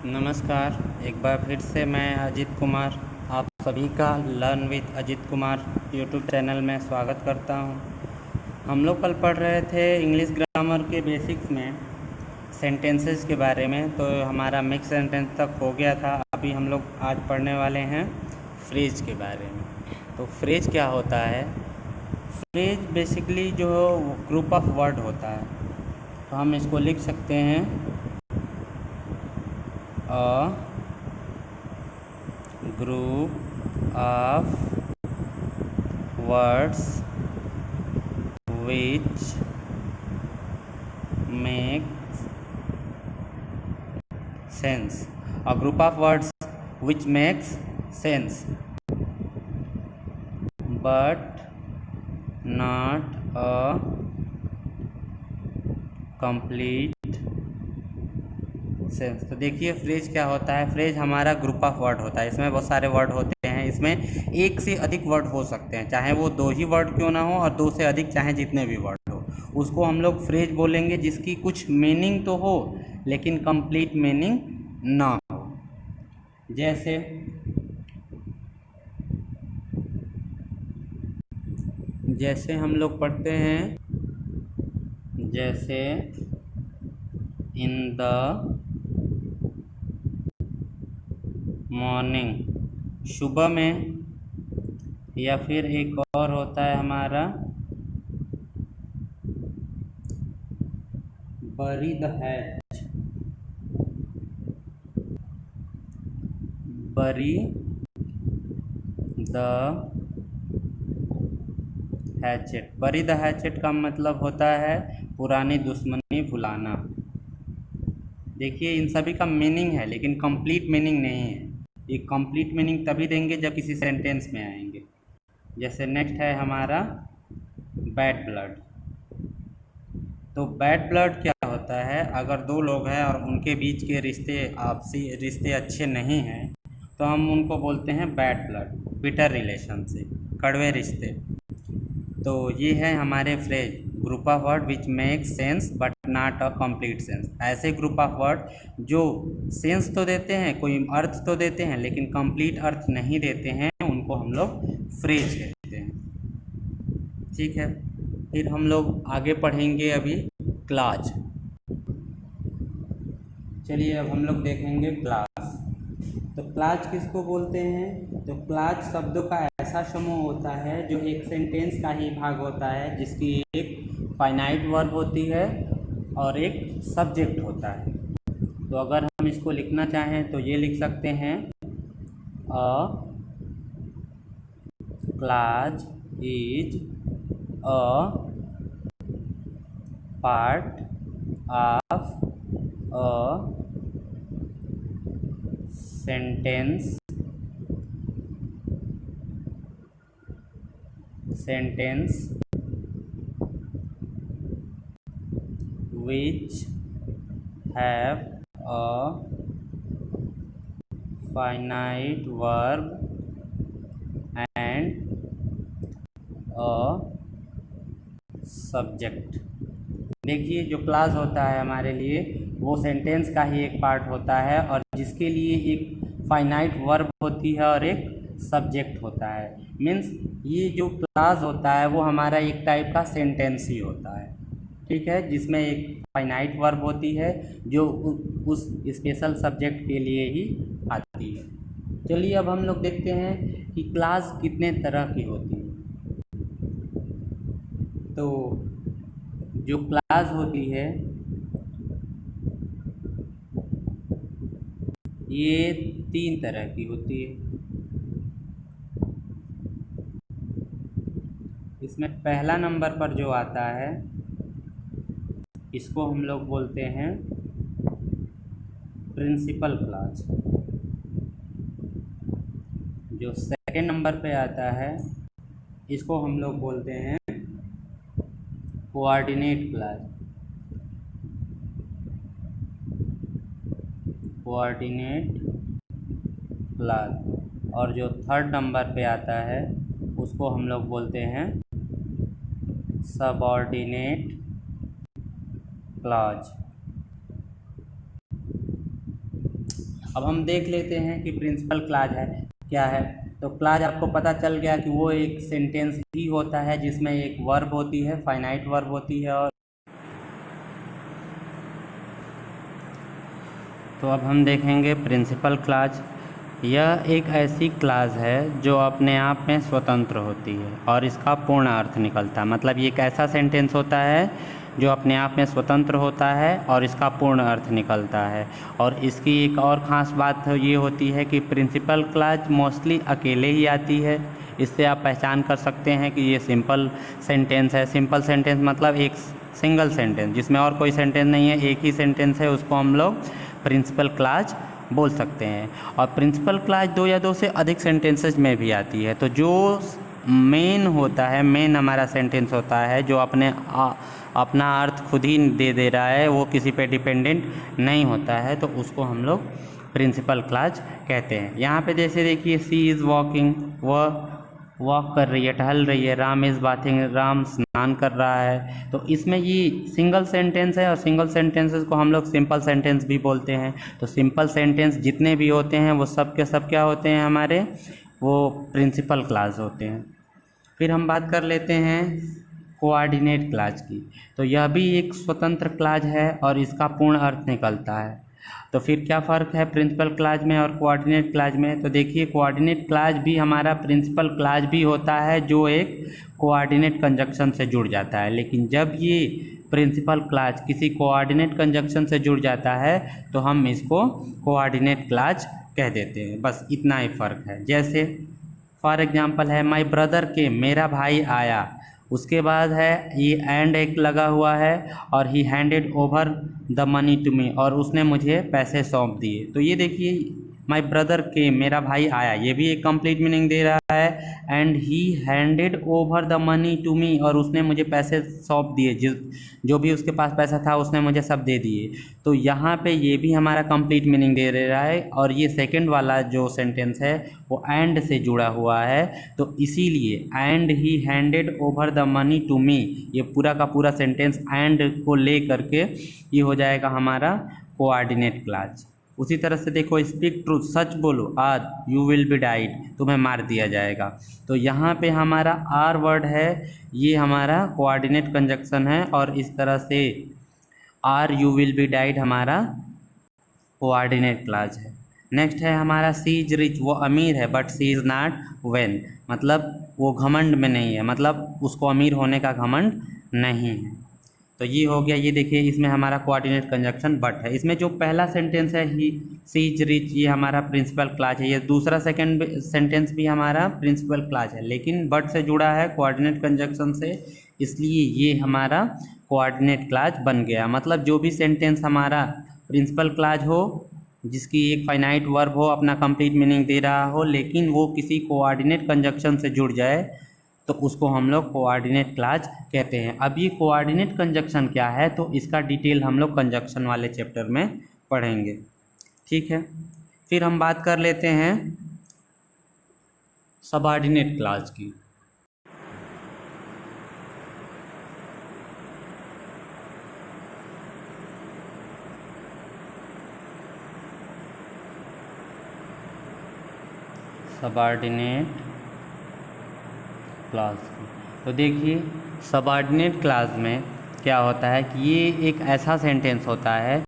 नमस्कार। एक बार फिर से मैं अजित कुमार आप सभी का learn with Ajit Kumar YouTube channel में स्वागत करता हूं। हम लोग कल पढ़ रहे थे इंग्लिश ग्रामर के बेसिक्स में सेंटेंसेस के बारे में, तो हमारा मिक्स सेंटेंस तक हो गया था। अभी हम लोग आज पढ़ने वाले हैं फ्रेज के बारे में। तो फ्रेज क्या होता है? फ्रेज बेसिकली जो ग्रुप ऑफ वर्ड होता है, तो हम इसको लिख सकते हैं a group of words which make sense. A group of words which makes sense but not a complete sense. तो देखिए फ्रेज क्या होता है। फ्रेज हमारा ग्रुप ऑफ वर्ड होता है। इसमें बहुत सारे वर्ड होते हैं। इसमें एक से अधिक वर्ड हो सकते हैं, चाहे वो दो ही वर्ड क्यों ना हो, और दो से अधिक चाहे जितने भी वर्ड हो, उसको हम लोग फ्रेज बोलेंगे, जिसकी कुछ मीनिंग तो हो लेकिन कंप्लीट मीनिंग ना हो। जैसे हम लोग पढ़ते हैं, जैसे इन द मॉर्निंग, सुबह में, या फिर एक और होता है हमारा बरी द हैच, बरी द हैचेट। बरी द हैचेट का मतलब होता है पुरानी दुश्मनी भुलाना। देखिए इन सभी का मीनिंग है लेकिन कंप्लीट मीनिंग नहीं है। ये कंप्लीट मीनिंग तभी देंगे जब किसी सेंटेंस में आएंगे। जैसे नेक्स्ट है हमारा बैड ब्लड। तो बैड ब्लड क्या होता है? अगर दो लोग हैं और उनके बीच के रिश्ते, आपसी रिश्ते अच्छे नहीं हैं, तो हम उनको बोलते हैं बैड ब्लड, बिटर रिलेशनशिप, कड़वे रिश्ते। तो ये है हमारे phrase, group of word which make sense but not a complete sense. ऐसे ग्रुप ऑफ वर्ड जो सेंस तो देते हैं, कोई अर्थ तो देते हैं, लेकिन कंप्लीट अर्थ नहीं देते हैं, उनको हम लोग फ्रेज कहते हैं। ठीक है, फिर हम लोग आगे पढ़ेंगे अभी क्लाज। चलिए अब हम लोग देखेंगे क्लास। तो क्लाज किसको बोलते हैं? तो क्लाज शब्दों का ऐसा समूह होता है जो एक सेंटेंस का ही भाग होता है, जिसकी एक फाइनाइट वर्ब होती है और एक सब्जेक्ट होता है। तो अगर हम इसको लिखना चाहें तो ये लिख सकते हैं, a clause is a part of a sentence which have a finite verb and a subject। देखिए जो क्लास होता है हमारे लिए, वो सेंटेंस का ही एक पार्ट होता है और जिसके लिए एक फाइनाइट वर्ब होती है और एक सब्जेक्ट होता है। मीन्स ये जो क्लास होता है वो हमारा एक टाइप का सेंटेंस ही होता है। ठीक है, जिसमें एक फाइनाइट वर्ब होती है जो उस स्पेशल सब्जेक्ट के लिए ही आती है। चलिए अब हम लोग देखते हैं कि क्लास कितने तरह की होती है। तो जो क्लास होती है ये 3 तरह की होती है। इसमें पहला नंबर पर जो आता है, इसको हम लोग बोलते हैं प्रिंसिपल क्लास। जो सेकंड नंबर पे आता है, इसको हम लोग बोलते हैं कोऑर्डिनेट क्लास, कोऑर्डिनेट क्लास। और जो थर्ड नंबर पे आता है, उसको हम लोग बोलते हैं सबऑर्डिनेट क्लॉज। अब हम देख लेते हैं कि प्रिंसिपल क्लॉज है क्या है। तो क्लॉज आपको पता चल गया कि वो एक सेंटेंस ही होता है जिसमें एक वर्ब होती है, फाइनाइट वर्ब होती है। और तो अब हम देखेंगे प्रिंसिपल क्लॉज। यह एक ऐसी क्लॉज है जो अपने आप में स्वतंत्र होती है और इसका पूर्ण अर्थ निकलता है। मतलब ये एक ऐसा सेंटेंस होता है जो अपने आप में स्वतंत्र होता है और इसका पूर्ण अर्थ निकलता है। और इसकी एक और ख़ास बात ये होती है कि प्रिंसिपल क्लॉज मोस्टली अकेले ही आती है। इससे आप पहचान कर सकते हैं कि ये सिंपल सेंटेंस है। सिंपल सेंटेंस मतलब एक सिंगल सेंटेंस जिसमें और कोई सेंटेंस नहीं है, एक ही सेंटेंस है, उसको हम लोग प्रिंसिपल क्लॉज बोल सकते हैं। और प्रिंसिपल क्लॉज दो या दो से अधिक सेंटेंसेस में भी आती है। तो जो मेन होता है, मेन हमारा सेंटेंस होता है जो अपना अर्थ खुद ही दे रहा है, वो किसी पे डिपेंडेंट नहीं होता है, तो उसको हम लोग प्रिंसिपल क्लॉज कहते हैं। यहाँ पे जैसे देखिए, सी इज़ वॉकिंग, वह वॉक कर रही है, टहल रही है। राम इज़ बाथिंग, राम स्नान कर रहा है। तो इसमें ये सिंगल सेंटेंस है और सिंगल सेंटेंसेस को हम लोग सिंपल सेंटेंस भी बोलते हैं। तो सिंपल सेंटेंस जितने भी होते हैं वो सब के सब क्या होते हैं हमारे, वो प्रिंसिपल क्लॉज होते हैं। फिर हम बात कर लेते हैं कोऑर्डिनेट क्लॉज की। तो यह भी एक स्वतंत्र क्लॉज है और इसका पूर्ण अर्थ निकलता है। तो फिर क्या फ़र्क है प्रिंसिपल क्लॉज में और कोऑर्डिनेट क्लॉज में? तो देखिए, कोऑर्डिनेट क्लॉज भी हमारा प्रिंसिपल क्लॉज भी होता है जो एक कोऑर्डिनेट कंजक्शन से जुड़ जाता है। लेकिन जब ये प्रिंसिपल क्लॉज किसी कोऑर्डिनेट कंजक्शन से जुड़ जाता है तो हम इसको कोऑर्डिनेट क्लॉज कह देते हैं। बस इतना ही फ़र्क है। जैसे फॉर एग्जांपल है माय ब्रदर के, मेरा भाई आया। उसके बाद है ये एंड एक लगा हुआ है और he handed over the money to me, और उसने मुझे पैसे सौंप दिए। तो ये देखिए, माय ब्रदर के, मेरा भाई आया, ये भी एक कंप्लीट मीनिंग दे रहा है। And he handed over the money to me, और उसने मुझे पैसे सौंप दिए, जो भी उसके पास पैसा था उसने मुझे सब दे दिए। तो यहाँ पे ये भी हमारा कंप्लीट मीनिंग दे रहा है। और ये सेकंड वाला जो सेंटेंस है वो एंड से जुड़ा हुआ है, तो इसीलिए and he handed over the money to me, ये पूरा का पूरा सेंटेंस एंड को ले करके ये हो जाएगा हमारा कोऑर्डिनेट क्लॉज। उसी तरह से देखो, स्पीक ट्रूथ, सच बोलो, आज यू विल बी डाइड, तुम्हें मार दिया जाएगा। तो यहाँ पे हमारा आर वर्ड है, ये हमारा कोऑर्डिनेट कंजक्शन है। और इस तरह से are you will be died हमारा कोऑर्डिनेट क्लॉज है। नेक्स्ट है हमारा सी इज रिच, वो अमीर है, but she is not vain, मतलब वो घमंड में नहीं है, मतलब उसको अमीर होने का घमंड नहीं है। तो ये हो गया। ये देखिए, इसमें हमारा कोऑर्डिनेट कंजक्शन बट है। इसमें जो पहला सेंटेंस है ही सी इज रिच, ये हमारा प्रिंसिपल क्लॉज है। ये दूसरा सेकंड सेंटेंस भी हमारा प्रिंसिपल क्लॉज है, लेकिन बट से जुड़ा है कोऑर्डिनेट कंजक्शन से, इसलिए ये हमारा कोऑर्डिनेट क्लॉज बन गया। मतलब जो भी सेंटेंस हमारा प्रिंसिपल क्लॉज हो, जिसकी एक फाइनाइट वर्ब हो, अपना कंप्लीट मीनिंग दे रहा हो, लेकिन वो किसी कोऑर्डिनेट कंजक्शन से जुड़ जाए, तो उसको हम लोग कोऑर्डिनेट क्लॉज कहते हैं। अब ये कोऑर्डिनेट कंजक्शन क्या है, तो इसका डिटेल हम लोग कंजक्शन वाले चैप्टर में पढ़ेंगे। ठीक है, फिर हम बात कर लेते हैं सबऑर्डिनेट क्लॉज की। Subordinate clause. तो देखिए, सबऑर्डिनेट क्लॉज में क्या होता है कि ये एक ऐसा सेंटेंस होता है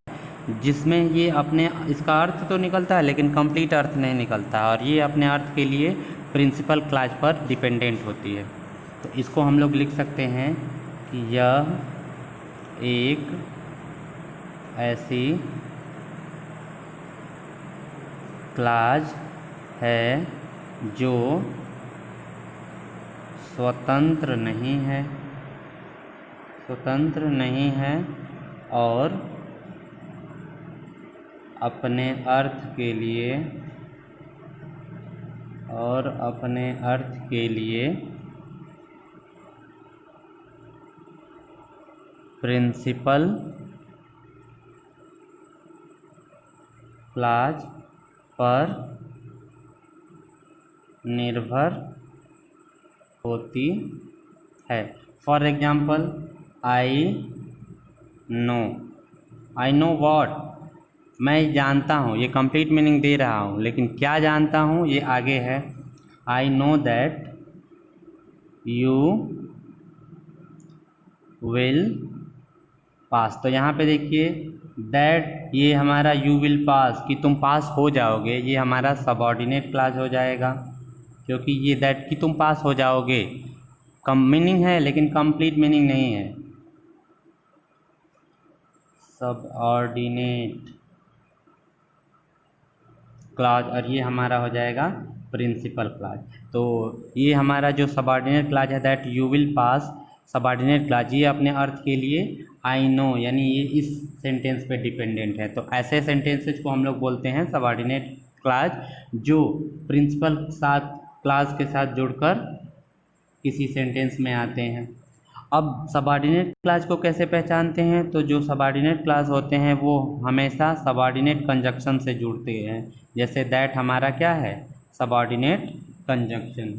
जिसमें ये अपने, इसका अर्थ तो निकलता है लेकिन कंप्लीट अर्थ नहीं निकलता, और ये अपने अर्थ के लिए प्रिंसिपल क्लॉज पर डिपेंडेंट होती है। तो इसको हम लोग लिख सकते हैं कि यह एक ऐसी क्लॉज है जो स्वतंत्र नहीं है और अपने अर्थ के लिए प्रिंसिपल क्लॉज पर निर्भर होती है। For example, I know what, मैं जानता हूँ, ये कंप्लीट मीनिंग दे रहा हूँ, लेकिन क्या जानता हूँ ये आगे है। I know that you will pass. तो यहाँ पे देखिए दैट, ये हमारा यू विल पास कि तुम पास हो जाओगे, ये हमारा सबऑर्डिनेट क्लॉज हो जाएगा, क्योंकि ये दैट कि तुम पास हो जाओगे कम मीनिंग है लेकिन कंप्लीट मीनिंग नहीं है। सबऑर्डिनेट क्लॉज, और ये हमारा हो जाएगा प्रिंसिपल क्लॉज। तो ये हमारा जो सबऑर्डिनेट क्लॉज है that you will pass, subordinate clause, ये अपने अर्थ के लिए आई नो यानी ये इस सेंटेंस पे डिपेंडेंट है। तो ऐसे सेंटेंसेस को हम लोग बोलते हैं सबऑर्डिनेट क्लॉज, जो प्रिंसिपल साथ क्लॉज के साथ जुड़कर किसी सेंटेंस में आते हैं। अब सबऑर्डिनेट क्लॉज को कैसे पहचानते हैं? तो जो सबऑर्डिनेट क्लॉज होते हैं वो हमेशा सबऑर्डिनेट कंजक्शन से जुड़ते हैं। जैसे दैट हमारा क्या है? Subordinate conjunction.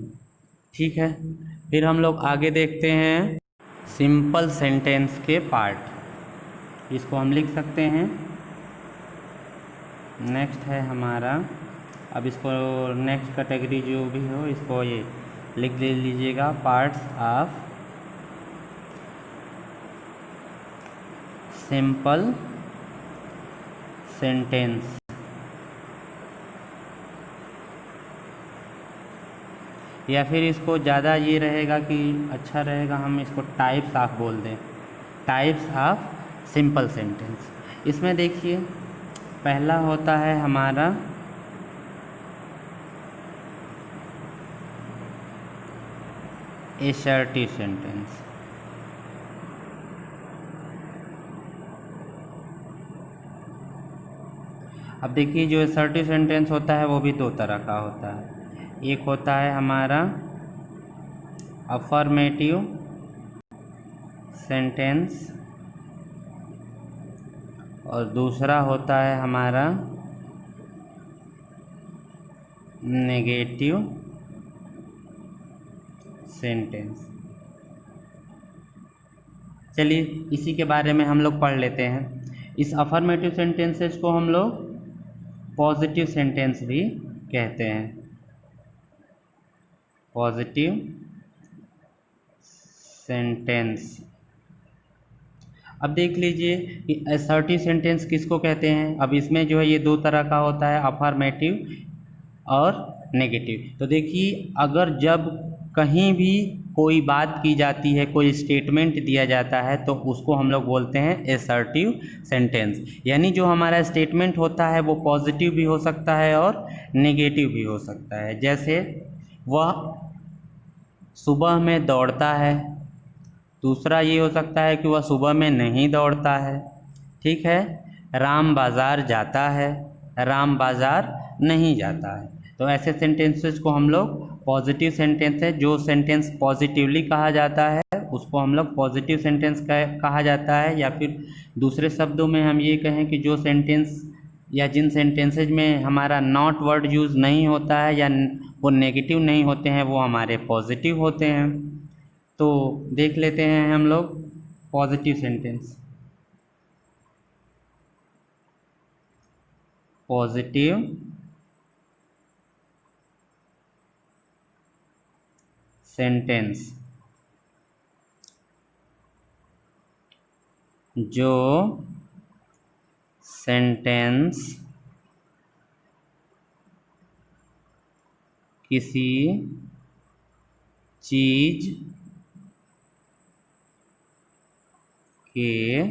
ठीक है, फिर हम लोग आगे देखते हैं सिंपल सेंटेंस के पार्ट। इसको हम लिख सकते हैं। नेक्स्ट है हमारा, अब इसको नेक्स्ट कैटेगरी जो भी हो इसको ये लिख ले लीजिएगा, पार्ट्स ऑफ सिंपल सेंटेंस। या फिर इसको ज़्यादा ये रहेगा कि अच्छा रहेगा हम इसको टाइप्स ऑफ बोल दें, टाइप्स ऑफ सिंपल सेंटेंस। इसमें देखिए पहला होता है हमारा एसर्टिव सेंटेंस। अब देखिए जो एसर्टिव सेंटेंस होता है वो भी दो तरह का होता है। एक होता है हमारा अफर्मेटिव सेंटेंस और दूसरा होता है हमारा नेगेटिव सेंटेंस। चलिए इसी के बारे में हम लोग पढ़ लेते हैं। इस अफर्मेटिव सेंटेंसेस को हम लोग पॉजिटिव सेंटेंस भी कहते हैं, पॉजिटिव सेंटेंस। अब देख लीजिए कि असर्टिव सेंटेंस किसको कहते हैं। अब इसमें जो है ये दो तरह का होता है, अफर्मेटिव और नेगेटिव। तो देखिए अगर जब कहीं भी कोई बात की जाती है, कोई स्टेटमेंट दिया जाता है, तो उसको हम लोग बोलते हैं असर्टिव सेंटेंस। यानी जो हमारा स्टेटमेंट होता है वो पॉजिटिव भी हो सकता है और नेगेटिव भी हो सकता है। जैसे वह सुबह में दौड़ता है, दूसरा ये हो सकता है कि वह सुबह में नहीं दौड़ता है। ठीक है, राम बाज़ार जाता है, राम बाज़ार नहीं जाता है। तो ऐसे सेंटेंसेस को हम लोग पॉजिटिव सेंटेंस है, जो सेंटेंस पॉजिटिवली कहा जाता है उसको हम लोग पॉजिटिव सेंटेंस कहा जाता है। या फिर दूसरे शब्दों में हम ये कहें कि जो सेंटेंस या जिन सेंटेंसेज में हमारा नॉट वर्ड यूज़ नहीं होता है या वो नेगेटिव नहीं होते हैं वो हमारे पॉजिटिव होते हैं। तो देख लेते हैं हम लोग पॉजिटिव सेंटेंस। पॉजिटिव सेंटेंस जो सेंटेंस किसी चीज़ के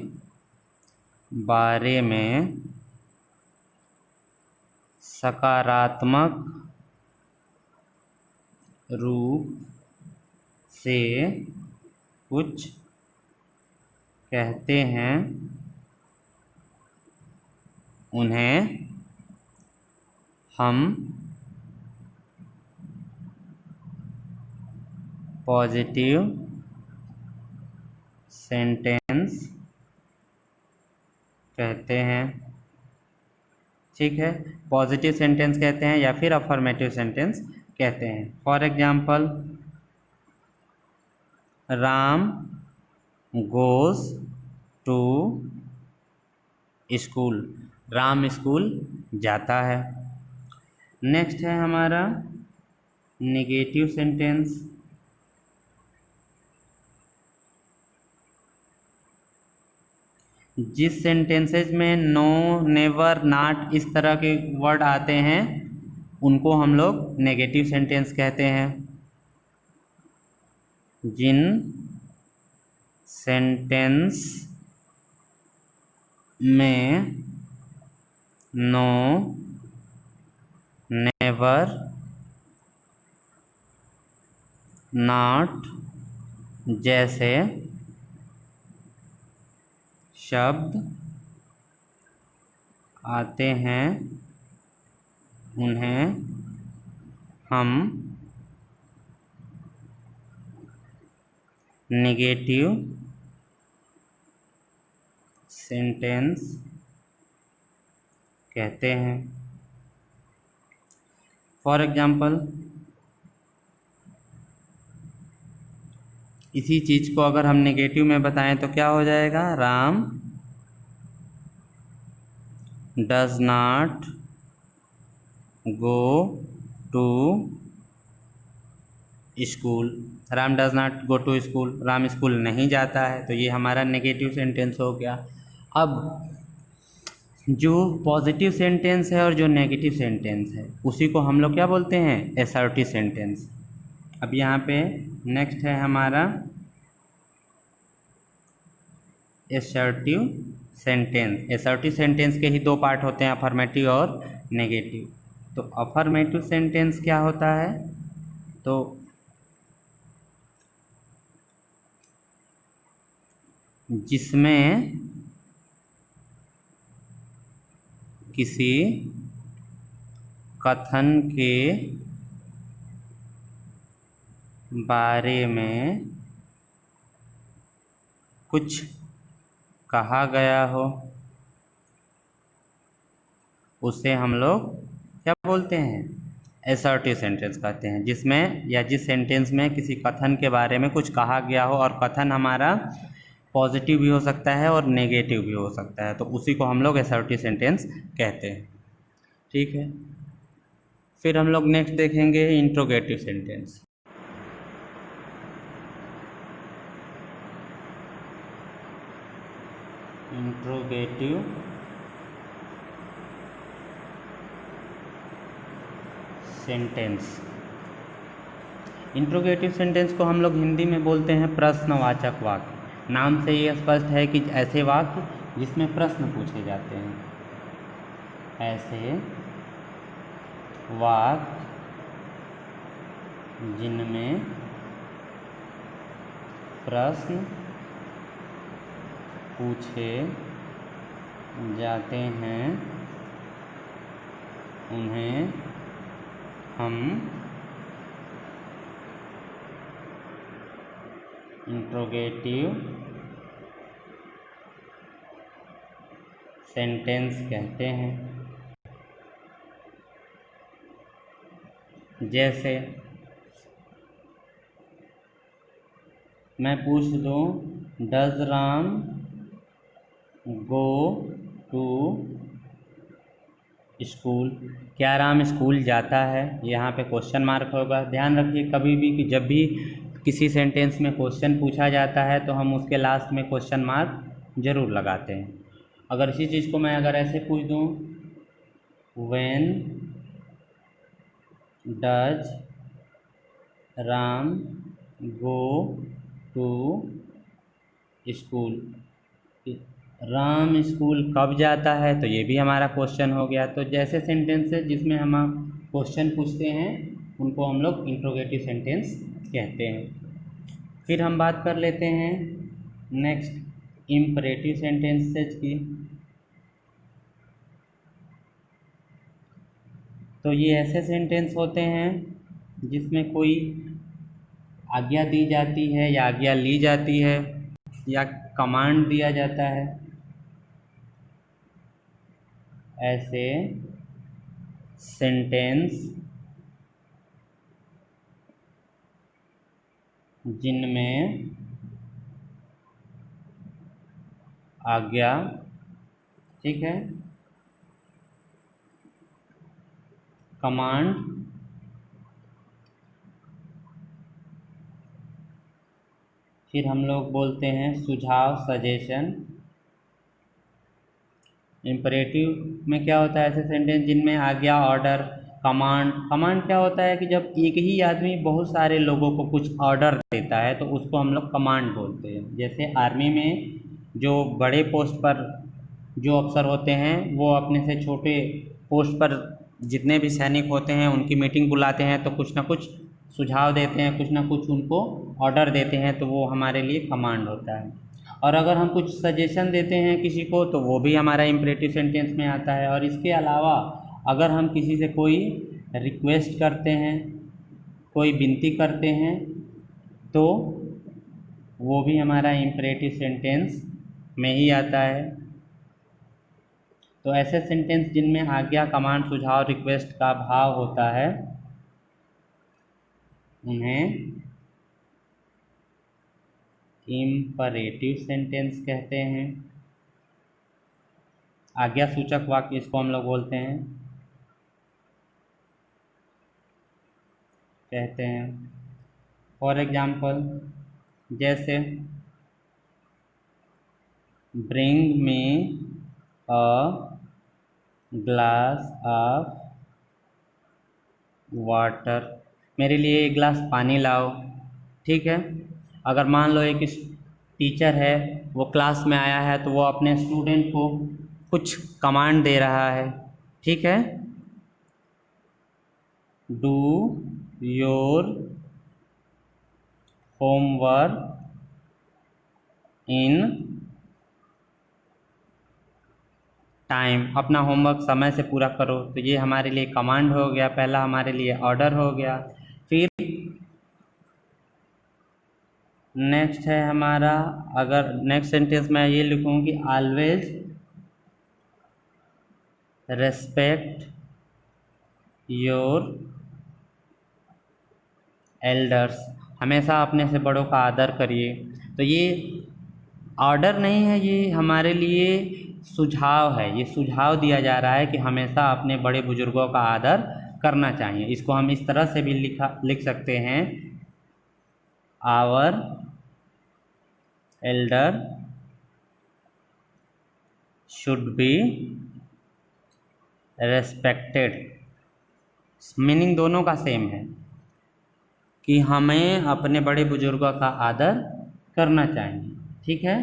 बारे में सकारात्मक रूप से कुछ कहते हैं, उन्हें हम पॉजिटिव सेंटेंस कहते हैं। ठीक है, पॉजिटिव सेंटेंस कहते हैं या फिर अफर्मेटिव सेंटेंस कहते हैं। For example, Ram goes to school, Ram school जाता है। नेक्स्ट है हमारा नेगेटिव सेंटेंस। जिस सेंटेंसेज में नो, नेवर, नॉट इस तरह के वर्ड आते हैं उनको हम लोग नेगेटिव सेंटेंस कहते हैं। जिन सेंटेंस में नो, नेवर, नॉट जैसे शब्द आते हैं उन्हें हम नेगेटिव सेंटेंस कहते हैं। फॉर एग्जाम्पल, इसी चीज़ को अगर हम नेगेटिव में बताएं तो क्या हो जाएगा? Ram does not go to school. Ram does not go to school, Ram school नहीं जाता है, तो ये हमारा नेगेटिव सेंटेंस हो गया। अब जो पॉजिटिव सेंटेंस है और जो नेगेटिव सेंटेंस है उसी को हम लोग क्या बोलते हैं? Assertive sentence. अब यहाँ पे नेक्स्ट है हमारा असर्टिव सेंटेंस। असर्टिव सेंटेंस के ही दो पार्ट होते हैं, अफर्मेटिव और नेगेटिव। तो अफर्मेटिव सेंटेंस क्या होता है? तो जिसमें किसी कथन के बारे में कुछ कहा गया हो उसे हम लोग क्या बोलते हैं? असर्टिव सेंटेंस कहते हैं। जिसमें या जिस सेंटेंस में किसी कथन के बारे में कुछ कहा गया हो और कथन हमारा पॉजिटिव भी हो सकता है और नेगेटिव भी हो सकता है, तो उसी को हम लोग असर्टिव सेंटेंस कहते हैं। ठीक है, फिर हम लोग नेक्स्ट देखेंगे interrogative sentence. Interrogative sentence. Interrogative sentence को हम लोग हिंदी में बोलते हैं प्रश्नवाचक वाक्य। नाम से ये स्पष्ट है कि ऐसे वाक्य जिसमें प्रश्न पूछे जाते हैं। ऐसे वाक्य जिनमें प्रश्न पूछे जाते हैं उन्हें हम इंट्रोगेटिव सेंटेंस कहते हैं। जैसे मैं पूछ दूं, does Ram go to school? क्या राम स्कूल जाता है? यहाँ पे क्वेश्चन मार्क होगा। ध्यान रखिए कभी भी कि जब भी किसी सेंटेंस में क्वेश्चन पूछा जाता है तो हम उसके लास्ट में क्वेश्चन मार्क ज़रूर लगाते हैं। अगर इसी चीज़ को मैं अगर ऐसे पूछ दूँ, when does Ram go to school? Ram school कब जाता है? तो ये भी हमारा क्वेश्चन हो गया। तो जैसे सेंटेंसेस जिसमें हम क्वेश्चन पूछते हैं उनको हम लोग इंट्रोगेटिव सेंटेंस कहते हैं। फिर हम बात कर लेते हैं नेक्स्ट इम्परेटिव सेंटेंसेस की। तो ये ऐसे सेंटेंस होते हैं जिसमें कोई आज्ञा दी जाती है या आज्ञा ली जाती है या कमांड दिया जाता है। ऐसे सेंटेंस जिनमें आज्ञा ठीक है। कमांड, फिर हम लोग बोलते हैं सुझाव, सजेशन। इम्परेटिव में क्या होता है, ऐसे सेंटेंस जिनमें आज्ञा, ऑर्डर, कमांड। कमांड क्या होता है कि जब एक ही आदमी बहुत सारे लोगों को कुछ ऑर्डर देता है तो उसको हम लोग कमांड बोलते हैं। जैसे आर्मी में जो बड़े पोस्ट पर जो अफसर होते हैं वो अपने से छोटे पोस्ट पर जितने भी सैनिक होते हैं उनकी मीटिंग बुलाते हैं, तो कुछ ना कुछ सुझाव देते हैं, कुछ ना कुछ उनको ऑर्डर देते हैं, तो वो हमारे लिए कमांड होता है। और अगर हम कुछ सजेशन देते हैं किसी को तो वो भी हमारा इम्परेटिव सेंटेंस में आता है। और इसके अलावा अगर हम किसी से कोई रिक्वेस्ट करते हैं, कोई विनती करते हैं, तो वो भी हमारा इम्परेटिव सेंटेंस में ही आता है। तो ऐसे सेंटेंस जिनमें आज्ञा, कमांड, सुझाव, रिक्वेस्ट का भाव होता है उन्हें इम्परेटिव सेंटेंस कहते हैं। आज्ञा सूचक वाक्य इसको हम लोग बोलते हैं, कहते हैं। फॉर एग्जाम्पल, जैसे bring me a glass of water, मेरे लिए एक गिलास पानी लाओ। ठीक है। अगर मान लो एक टीचर है, वो क्लास में आया है तो वो अपने स्टूडेंट को कुछ कमांड दे रहा है। ठीक है। Do your homework in time, अपना होमवर्क समय से पूरा करो। तो ये हमारे लिए कमांड हो गया, पहला हमारे लिए ऑर्डर हो गया। फिर नेक्स्ट है हमारा, अगर नेक्स्ट सेंटेंस में ये लिखूँ कि ऑलवेज रेस्पेक्ट योर एल्डर्स, हमेशा अपने से बड़ों का आदर करिए। तो ये ऑर्डर नहीं है, ये हमारे लिए सुझाव है। ये सुझाव दिया जा रहा है कि हमेशा अपने बड़े बुजुर्गों का आदर करना चाहिए। इसको हम इस तरह से भी लिख सकते हैं, our elder should be respected. Meaning दोनों का सेम है कि हमें अपने बड़े बुजुर्गों का आदर करना चाहिए। ठीक है।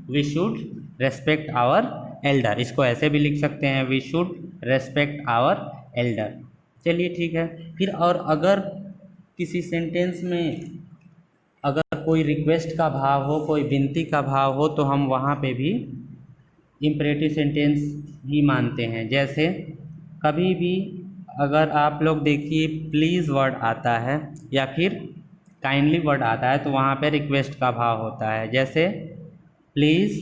We should respect our elder, इसको ऐसे भी लिख सकते हैं, we should respect our elder. चलिए ठीक है। फिर और अगर किसी सेंटेंस में अगर कोई रिक्वेस्ट का भाव हो, कोई विनती का भाव हो, तो हम वहाँ पे भी इम्परेटिव सेंटेंस ही मानते हैं। जैसे कभी भी अगर आप लोग देखिए प्लीज़ वर्ड आता है या फिर काइंडली वर्ड आता है तो वहाँ पे रिक्वेस्ट का भाव होता है। जैसे please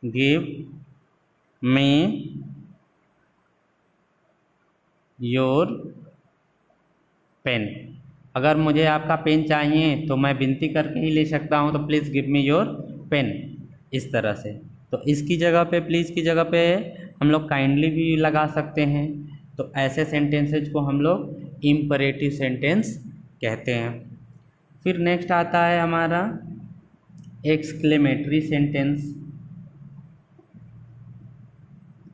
give me your pen, अगर मुझे आपका पेन चाहिए तो मैं विनती करके ही ले सकता हूँ, तो please give me your pen, इस तरह से। तो इसकी जगह पे, प्लीज़ की जगह पे हम लोग काइंडली भी लगा सकते हैं। तो ऐसे सेंटेंसेज को हम लोग इम्परेटिव सेंटेंस कहते हैं। फिर नेक्स्ट आता है हमारा एक्सक्लेमेटरी सेंटेंस।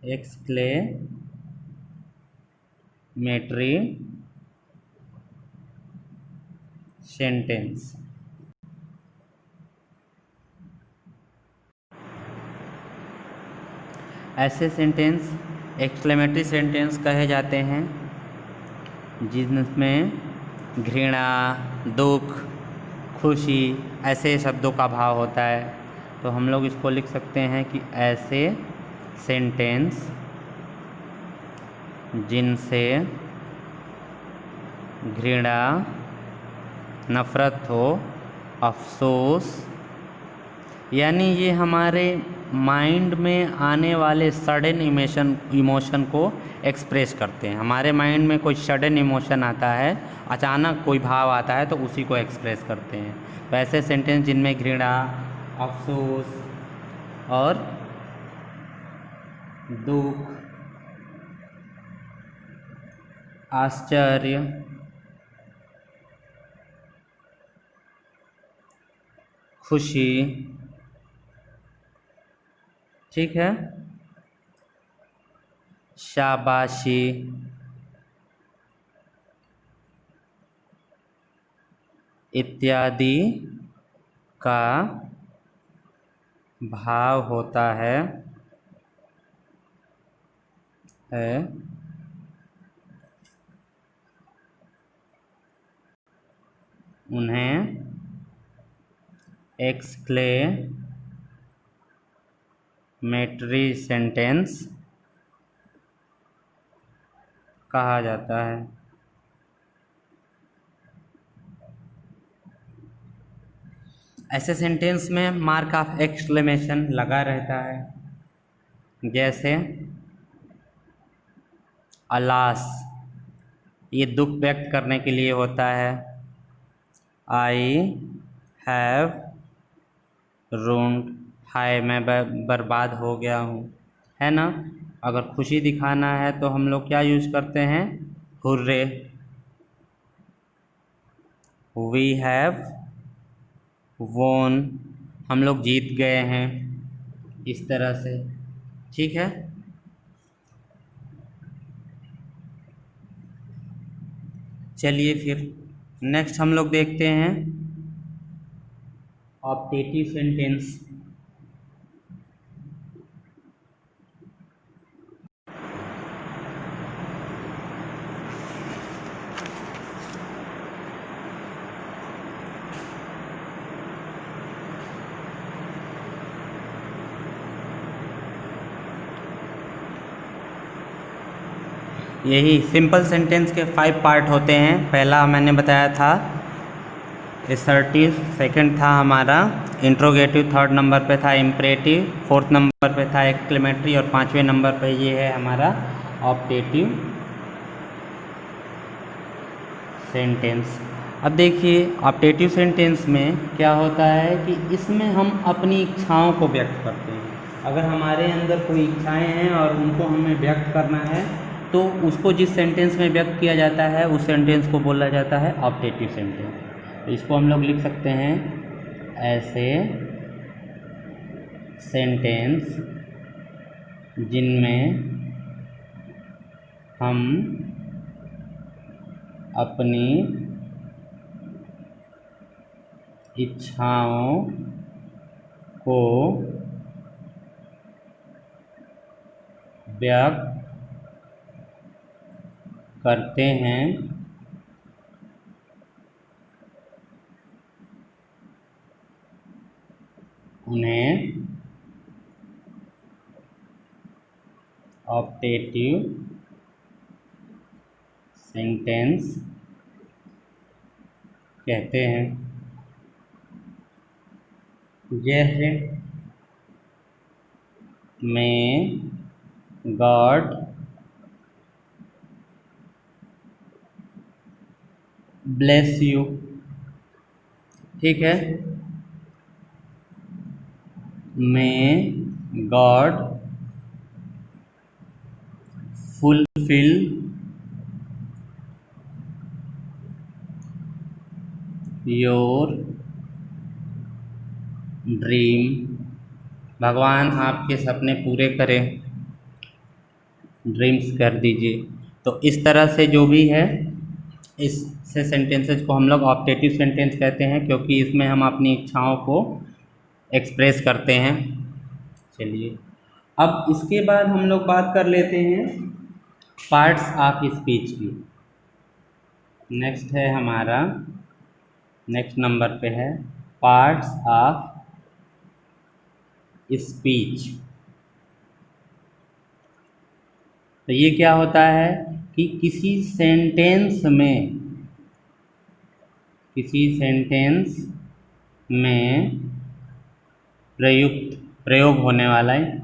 एक्सक्लेमेटरी सेंटेंस, ऐसे सेंटेंस एक्सक्लेमेटरी सेंटेंस कहे जाते हैं जिनमें घृणा, दुख, खुशी ऐसे शब्दों का भाव होता है। तो हम लोग इसको लिख सकते हैं कि ऐसे सेंटेंस जिनसे घृणा, नफ़रत हो, अफसोस, यानी ये हमारे माइंड में आने वाले सडन इमोशन को एक्सप्रेस करते हैं। हमारे माइंड में कोई सडन इमोशन आता है, अचानक कोई भाव आता है, तो उसी को एक्सप्रेस करते हैं। तो ऐसे सेंटेंस जिनमें घृणा, अफसोस और दुख, आश्चर्य, खुशी, ठीक है, शाबाशी, इत्यादि का भाव होता है उन्हें एक्सक्लेमेटरी सेंटेंस कहा जाता है। ऐसे सेंटेंस में मार्क ऑफ एक्सक्लेमेशन लगा रहता है, जैसे अलास, ये दुख व्यक्त करने के लिए होता है। आई हैव रून्ड, हाय मैं बर्बाद हो गया हूँ, है ना। अगर खुशी दिखाना है तो हम लोग क्या यूज करते हैं, हुर्रे। वी हैव वोन, हम लोग जीत गए हैं, इस तरह से, ठीक है। चलिए फिर नेक्स्ट हम लोग देखते हैं ऑप्टेटिव सेंटेंस। यही सिंपल सेंटेंस के 5 पार्ट होते हैं। पहला मैंने बताया था असर्टिव, सेकंड था हमारा इंट्रोगेटिव, थर्ड नंबर पे था इम्परेटिव, फोर्थ नंबर पे था एक्सक्लेमेटरी और 5वें नंबर पे ये है हमारा ऑप्टेटिव सेंटेंस। अब देखिए ऑप्टेटिव सेंटेंस में क्या होता है कि इसमें हम अपनी इच्छाओं को व्यक्त करते हैं। अगर हमारे अंदर कोई इच्छाएं हैं और उनको हमें व्यक्त करना है तो उसको जिस सेंटेंस में व्यक्त किया जाता है उस सेंटेंस को बोला जाता है ऑप्टेटिव सेंटेंस। तो इसको हम लोग लिख सकते हैं ऐसे सेंटेंस जिनमें हम अपनी इच्छाओं को व्यक्त करते हैं, उन्हें ऑप्टेटिव सेंटेंस कहते हैं। जैसे मे गॉड ब्लेस यू, ठीक है, may God fulfil your dream, भगवान आपके सपने पूरे करें, ड्रीम्स कर दीजिए। तो इस तरह से जो भी है इससे सेंटेंसेस को हम लोग ऑप्टेटिव सेंटेंस कहते हैं, क्योंकि इसमें हम अपनी इच्छाओं को एक्सप्रेस करते हैं। चलिए अब इसके बाद हम लोग बात कर लेते हैं पार्ट्स ऑफ स्पीच की। नेक्स्ट है हमारा, नेक्स्ट नंबर पे है पार्ट्स ऑफ स्पीच। तो ये क्या होता है कि किसी सेंटेंस में प्रयोग होने वाला है,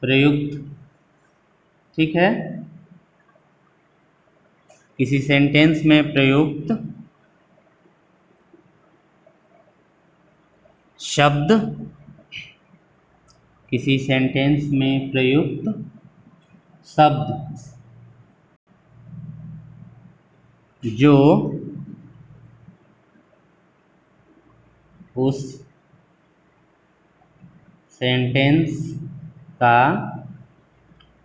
प्रयुक्त, ठीक है, किसी सेंटेंस में प्रयुक्त शब्द, किसी सेंटेंस में प्रयुक्त शब्द जो उस सेंटेंस का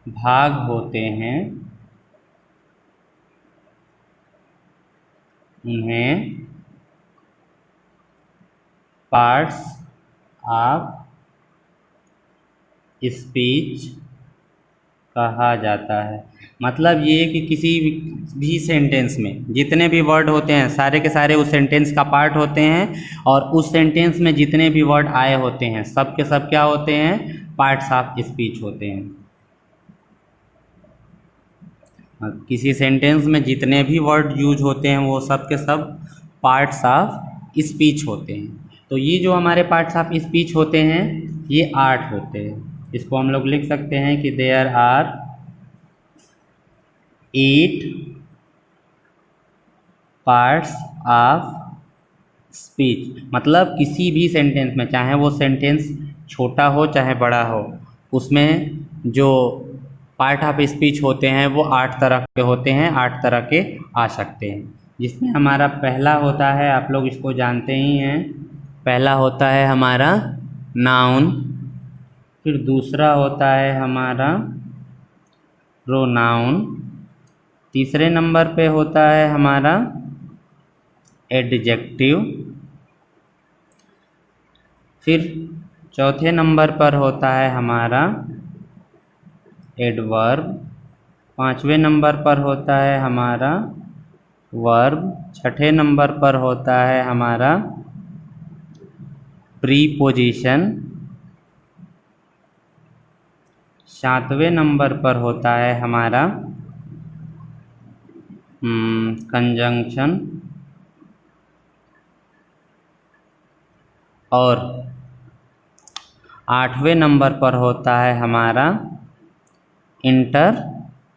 भाग होते हैं उन्हें पार्ट्स ऑफ स्पीच कहा जाता है। मतलब ये कि किसी भी सेंटेंस में जितने भी वर्ड होते हैं सारे के सारे उस सेंटेंस का पार्ट होते हैं, और उस सेंटेंस में जितने भी वर्ड आए होते हैं सब के सब क्या होते हैं, पार्ट्स ऑफ स्पीच होते हैं। किसी सेंटेंस में जितने भी वर्ड यूज होते हैं वो सब के सब पार्ट्स ऑफ स्पीच होते हैं। तो ये जो हमारे पार्ट्स ऑफ स्पीच होते हैं ये 8 होते हैं। इसको हम लोग लिख सकते हैं कि there are 8 parts of speech. मतलब किसी भी सेंटेंस में, चाहे वो सेंटेंस छोटा हो चाहे बड़ा हो, उसमें जो पार्ट ऑफ स्पीच होते हैं वो 8 तरह के होते हैं, 8 तरह के आ सकते हैं। जिसमें हमारा पहला होता है, आप लोग इसको जानते ही हैं, पहला होता है हमारा नाउन, फिर दूसरा होता है हमारा प्रोनाउन, तीसरे नंबर पे होता है हमारा एडजेक्टिव, फिर चौथे नंबर पर होता है हमारा एडवर्ब, पांचवें नंबर पर होता है हमारा वर्ब, छठे नंबर पर होता है हमारा प्रीपोजिशन, सातवें नंबर पर होता है हमारा कंजंक्शन, और 8वें नंबर पर होता है हमारा इंटरजेक्शन।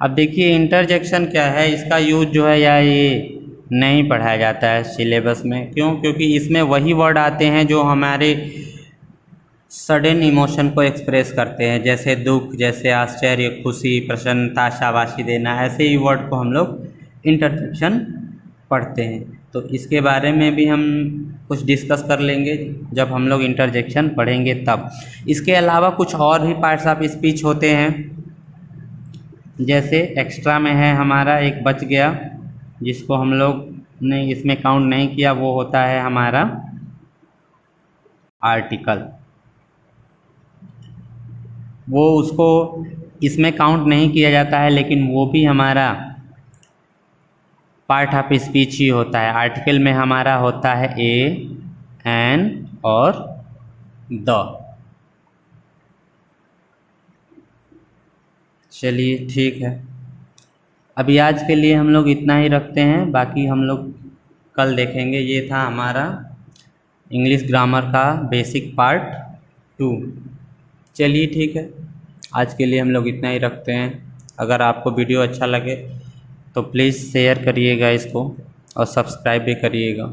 अब देखिए इंटरजेक्शन क्या है, इसका यूज जो है या ये नहीं पढ़ाया जाता है सिलेबस में। क्यों? क्योंकि इसमें वही वर्ड आते हैं जो हमारे सडन इमोशन को एक्सप्रेस करते हैं, जैसे दुख, जैसे आश्चर्य, खुशी, प्रसन्नता, शाबाशी देना, ऐसे ही वर्ड को हम लोग इंटरजेक्शन पढ़ते हैं। तो इसके बारे में भी हम कुछ डिस्कस कर लेंगे जब हम लोग इंटरजेक्शन पढ़ेंगे तब। इसके अलावा कुछ और भी पार्ट्स ऑफ स्पीच होते हैं, जैसे एक्स्ट्रा में है हमारा एक बच गया जिसको हम लोग ने इसमें काउंट नहीं किया, वो होता है हमारा आर्टिकल। वो उसको इसमें काउंट नहीं किया जाता है, लेकिन वो भी हमारा पार्ट ऑफ स्पीच ही होता है। आर्टिकल में हमारा होता है ए, एन और द। चलिए ठीक है, अभी आज के लिए हम लोग इतना ही रखते हैं, बाकी हम लोग कल देखेंगे। ये था हमारा इंग्लिश ग्रामर का बेसिक पार्ट 2। चलिए ठीक है, आज के लिए हम लोग इतना ही रखते हैं। अगर आपको वीडियो अच्छा लगे तो प्लीज़ शेयर करिएगा इसको और सब्सक्राइब भी करिएगा।